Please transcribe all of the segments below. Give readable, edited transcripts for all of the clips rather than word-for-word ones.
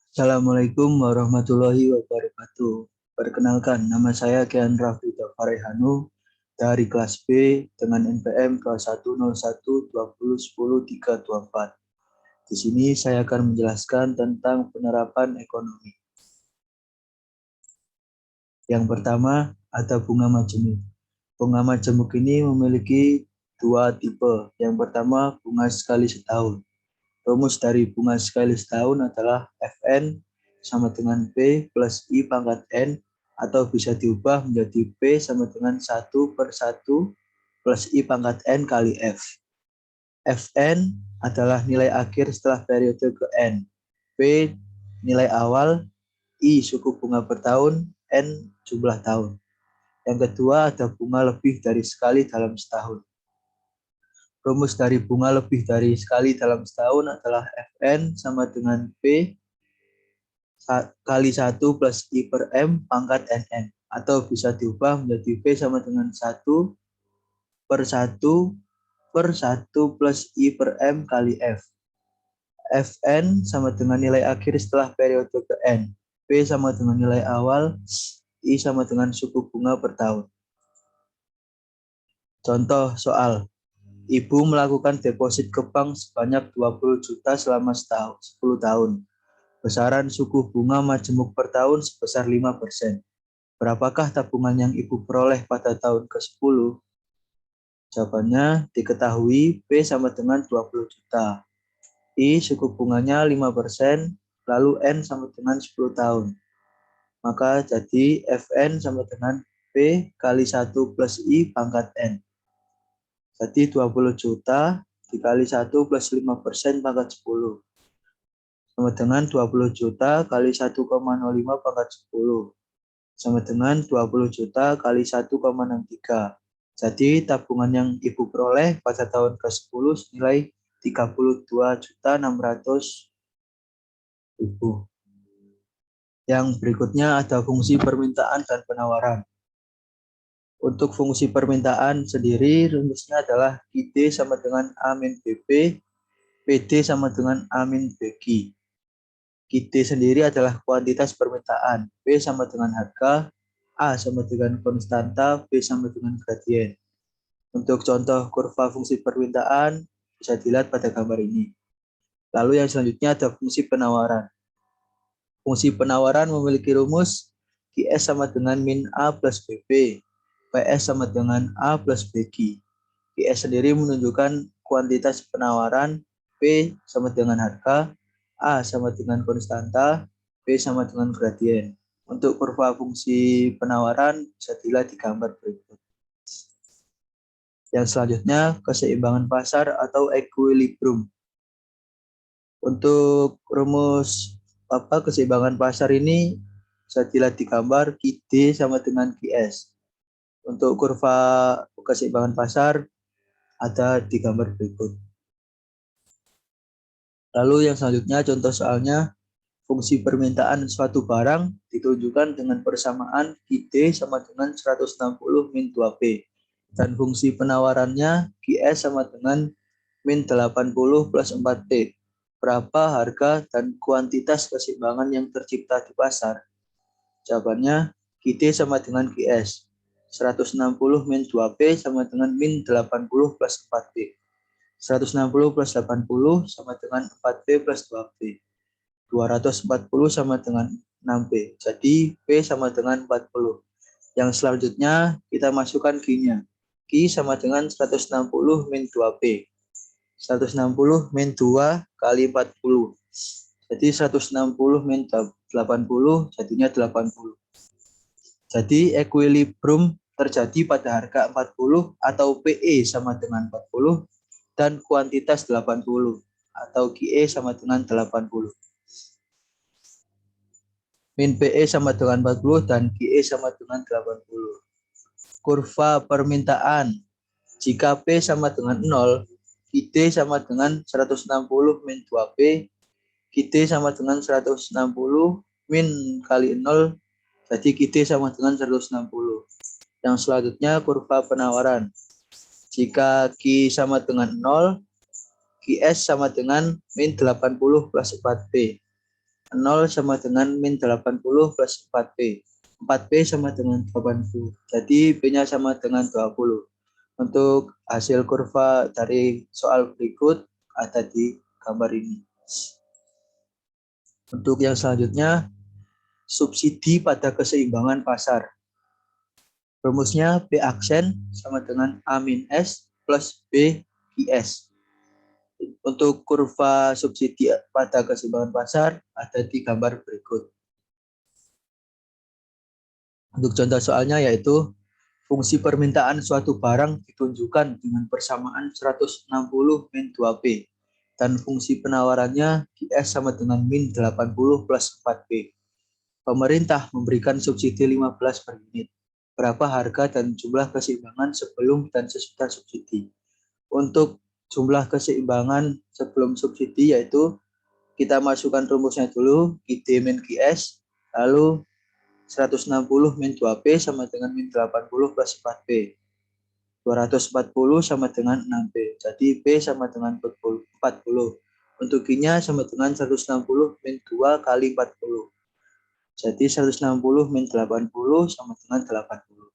Assalamualaikum warahmatullahi wabarakatuh. Perkenalkan, nama saya Kian Rafida Farehanu dari kelas B dengan NPM 210120100324. Di sini saya akan menjelaskan tentang penerapan ekonomi. Yang pertama, ada bunga majemuk. Bunga majemuk ini memiliki dua tipe. Yang pertama, bunga sekali setahun. Rumus dari bunga sekali setahun adalah Fn sama dengan P plus I pangkat N, atau bisa diubah menjadi P sama dengan 1/1 plus I pangkat N kali F. Fn adalah nilai akhir setelah periode ke N. P nilai awal, I suku bunga per tahun, N jumlah tahun. Yang kedua, ada bunga lebih dari sekali dalam setahun. Rumus dari bunga lebih dari sekali dalam setahun adalah Fn sama dengan P kali 1 plus I per M pangkat NN. Atau bisa diubah menjadi P sama dengan 1/1 plus I per M kali F. Fn sama dengan nilai akhir setelah periode ke N. P sama dengan nilai awal, I sama dengan suku bunga per tahun. Contoh soal. Ibu melakukan deposit ke bank sebanyak 20 juta selama 10 tahun. Besaran suku bunga majemuk per tahun sebesar 5%. Berapakah tabungan yang ibu peroleh pada tahun ke-10? Jawabannya diketahui P sama dengan 20 juta. I suku bunganya 5%, lalu N sama dengan 10 tahun. Maka jadi Fn sama dengan P kali 1 plus I pangkat N. Jadi 20 juta dikali 1 plus 5% pangkat 10. Sama dengan 20 juta kali 1,05 pangkat 10. Sama dengan 20 juta kali 1,63. Jadi tabungan yang ibu peroleh pada tahun ke-10 senilai 32.600.000. Yang berikutnya ada fungsi permintaan dan penawaran. Untuk fungsi permintaan sendiri, rumusnya adalah QD sama dengan A min BP, PD sama dengan A min BQ. QD sendiri adalah kuantitas permintaan, P sama dengan harga, A sama dengan konstanta, B sama dengan gradien. Untuk contoh kurva fungsi permintaan bisa dilihat pada gambar ini. Lalu yang selanjutnya ada fungsi penawaran. Fungsi penawaran memiliki rumus QS sama dengan min A plus BP, PS sama dengan A plus BQ. QS sendiri menunjukkan kuantitas penawaran, P sama dengan harga, A sama dengan konstanta, B sama dengan gradien. Untuk kurva fungsi penawaran bisa dilihat di gambar berikut. Yang selanjutnya, keseimbangan pasar atau equilibrium. Untuk rumus keseimbangan pasar ini bisa dilihat di gambar QD sama dengan QS. Untuk kurva keseimbangan pasar ada di gambar berikut. Lalu yang selanjutnya contoh soalnya, fungsi permintaan suatu barang ditunjukkan dengan persamaan QD sama dengan 160 min 2P. Dan fungsi penawarannya QS sama dengan min 80 plus 4P. Berapa harga dan kuantitas keseimbangan yang tercipta di pasar? Jawabannya QD sama dengan QS. 160 min 2P sama dengan min 80 plus 4P. 160 plus 80 sama dengan 4P plus 2P. 240 sama dengan 6P. Jadi P sama dengan 40. Yang selanjutnya kita masukkan Q-nya. Q sama dengan 160 min 2P. 160 min 2 kali 40. Jadi 160 min 80 jadinya 80. Jadi equilibrium terjadi pada harga 40 atau PE sama dengan 40 dan kuantitas 80 atau QE sama dengan 80. Min PE sama dengan 40 dan QE sama dengan 80. Kurva permintaan. Jika P sama dengan 0, QD sama dengan 160 min 2P, QD sama dengan 160 min kali 0, jadi QD sama dengan 160. Yang selanjutnya kurva penawaran. Jika Q sama dengan 0, QS sama dengan min 80 plus 4P. 0 sama dengan min 80 plus 4P. 4P sama dengan 80. Jadi P-nya sama dengan 20. Untuk hasil kurva dari soal berikut ada di gambar ini. Untuk yang selanjutnya, subsidi pada keseimbangan pasar. Rumusnya P aksen sama dengan A min S plus B IS. Untuk kurva subsidi pada keseimbangan pasar ada di gambar berikut. Untuk contoh soalnya yaitu fungsi permintaan suatu barang ditunjukkan dengan persamaan 160 min 2P dan fungsi penawarannya IS sama dengan min 80 plus 4P. Pemerintah memberikan subsidi 15 per unit. Berapa harga dan jumlah keseimbangan sebelum dan sesudah subsidi? Untuk jumlah keseimbangan sebelum subsidi yaitu kita masukkan rumusnya dulu, QD min QS, lalu 160 min 2P sama dengan min 80 plus 4P. 240 sama dengan 6P. Jadi P sama dengan 40. Untuk Q-nya sama dengan 160 min 2 kali 40. Jadi 160 min 80 sama dengan 80.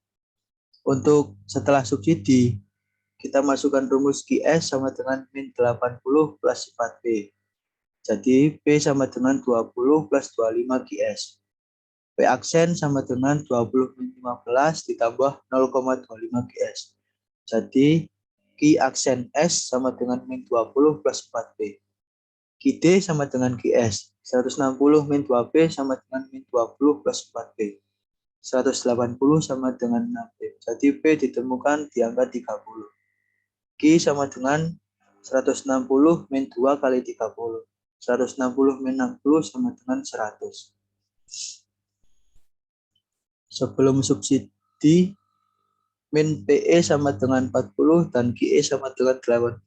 Untuk setelah subsidi, kita masukkan rumus QS sama dengan min 80 plus 4P. Jadi P sama dengan 20 plus 25 QS. P aksen sama dengan 20 min 15 ditambah 0,25 QS. Jadi Q aksen S sama dengan min 20 plus 4P. QD sama dengan QS. 160 min 2P sama dengan min 20 plus 4P. 180 sama dengan 6P. Jadi P ditemukan di angka 30. Q sama dengan 160 min 2 kali 30. 160 min 60 sama dengan 100. Sebelum subsidi, min PE sama dengan 40 dan QE sama dengan 80.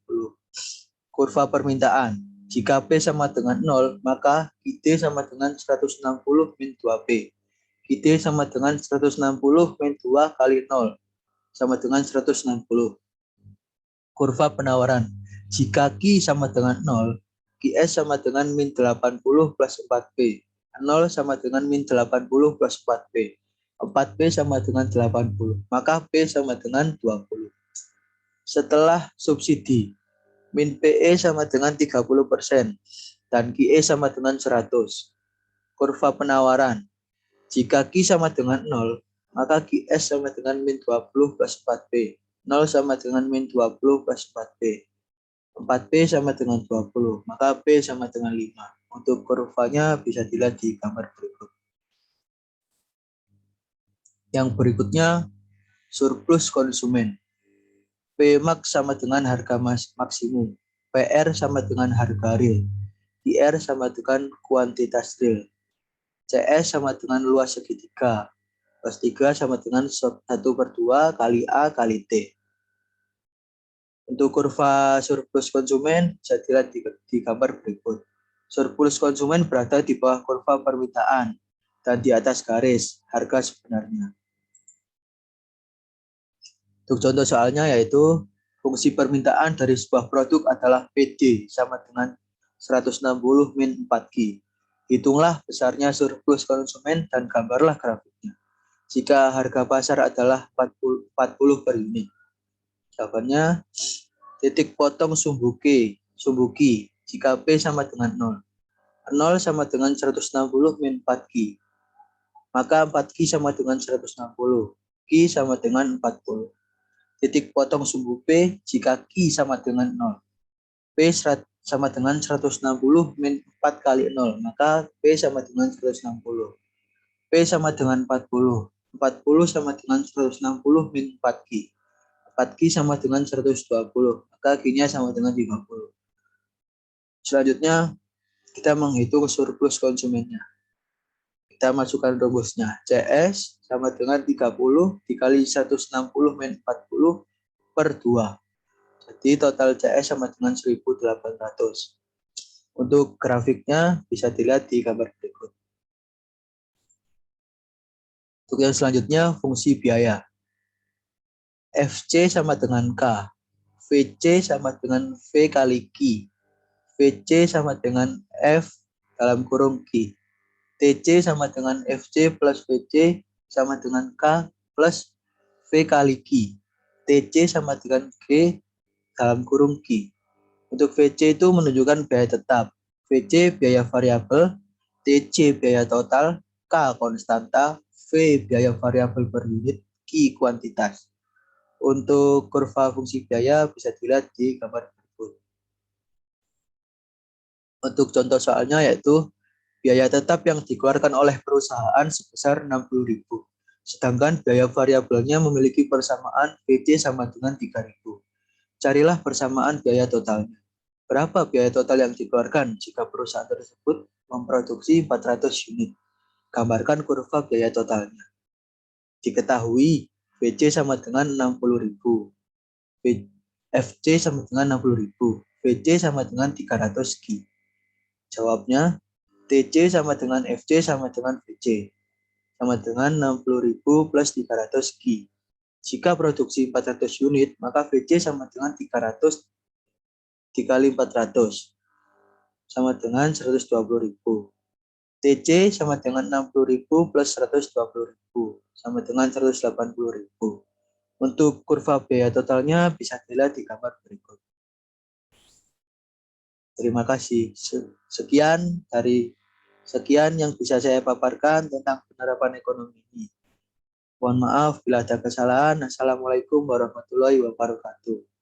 Kurva permintaan. Jika P sama dengan 0, maka QD sama dengan 160 min 2P. QD sama dengan 160 min 2 kali 0, sama dengan 160. Kurva penawaran. Jika Q sama dengan 0, QS sama dengan min 80 plus 4P. 0 sama dengan min 80 plus 4P. 4P sama dengan 80. Maka P sama dengan 20. Setelah subsidi, min PE sama dengan 30% dan QE sama dengan 100. Kurva penawaran. Jika Q sama dengan 0, maka QS sama dengan min 20 plus 4P. 0 sama dengan min 20 plus 4P. 4P sama dengan 20, maka P sama dengan 5. Untuk kurvanya bisa dilihat di gambar berikut. Yang berikutnya, surplus konsumen. Pmax sama dengan harga maksimum. PR sama dengan harga real. IR sama dengan kuantitas real. CS sama dengan luas segitiga. Plus 3 sama dengan 1/2 kali A kali T. Untuk kurva surplus konsumen bisa dilihat di gambar berikut. Surplus konsumen berada di bawah kurva permintaan dan di atas garis harga sebenarnya. Untuk contoh soalnya yaitu fungsi permintaan dari sebuah produk adalah PD sama dengan 160 min 4Q. Hitunglah besarnya surplus konsumen dan gambarlah grafiknya. Jika harga pasar adalah 40 per unit. Jawabannya titik potong sumbu Q jika P sama dengan 0. 0 sama dengan 160 min 4Q. Maka 4Q sama dengan 160. Q sama dengan 40. Titik potong sumbu P jika Q sama dengan 0. P sama dengan 160 min 4 kali 0. Maka P sama dengan 160. P sama dengan 40. 40 sama dengan 160 min 4Q. 4Q sama dengan 120. Maka Q-nya sama dengan 50. Selanjutnya, kita menghitung surplus konsumennya. Kita masukkan rumusnya. CS sama dengan 30 dikali 160 min 40 per 2. Jadi total CS sama dengan 1800. Untuk grafiknya bisa dilihat di gambar berikut. Untuk yang selanjutnya, fungsi biaya. FC sama dengan K. VC sama dengan V kali Q. VC sama dengan F dalam kurung Q. TC sama dengan FC plus VC sama dengan K plus V kali Q. TC sama dengan G dalam kurung Q. Untuk VC itu menunjukkan biaya tetap. VC biaya variabel, TC biaya total, K konstanta, V biaya variabel per unit, Q kuantitas. Untuk kurva fungsi biaya bisa dilihat di gambar berikut. Untuk contoh soalnya yaitu biaya tetap yang dikeluarkan oleh perusahaan sebesar 60.000. Sedangkan biaya variabelnya memiliki persamaan VC sama dengan 3.000. Carilah persamaan biaya totalnya. Berapa biaya total yang dikeluarkan jika perusahaan tersebut memproduksi 400 unit? Gambarkan kurva biaya totalnya. Diketahui VC sama dengan 60.000. FC sama dengan 60.000. VC sama dengan 300 Q. Jawabnya TC sama dengan FC sama dengan VC. Sama dengan 60.000 plus 300 Q. Jika produksi 400 unit, maka VC sama dengan 300 dikali 400. Sama dengan 120.000. TC sama dengan 60.000 plus 120.000. Sama dengan 180.000. Untuk kurva biaya totalnya bisa dilihat di gambar berikut. Terima kasih. Sekian yang bisa saya paparkan tentang penerapan ekonomi ini. Mohon maaf bila ada kesalahan. Assalamualaikum warahmatullahi wabarakatuh.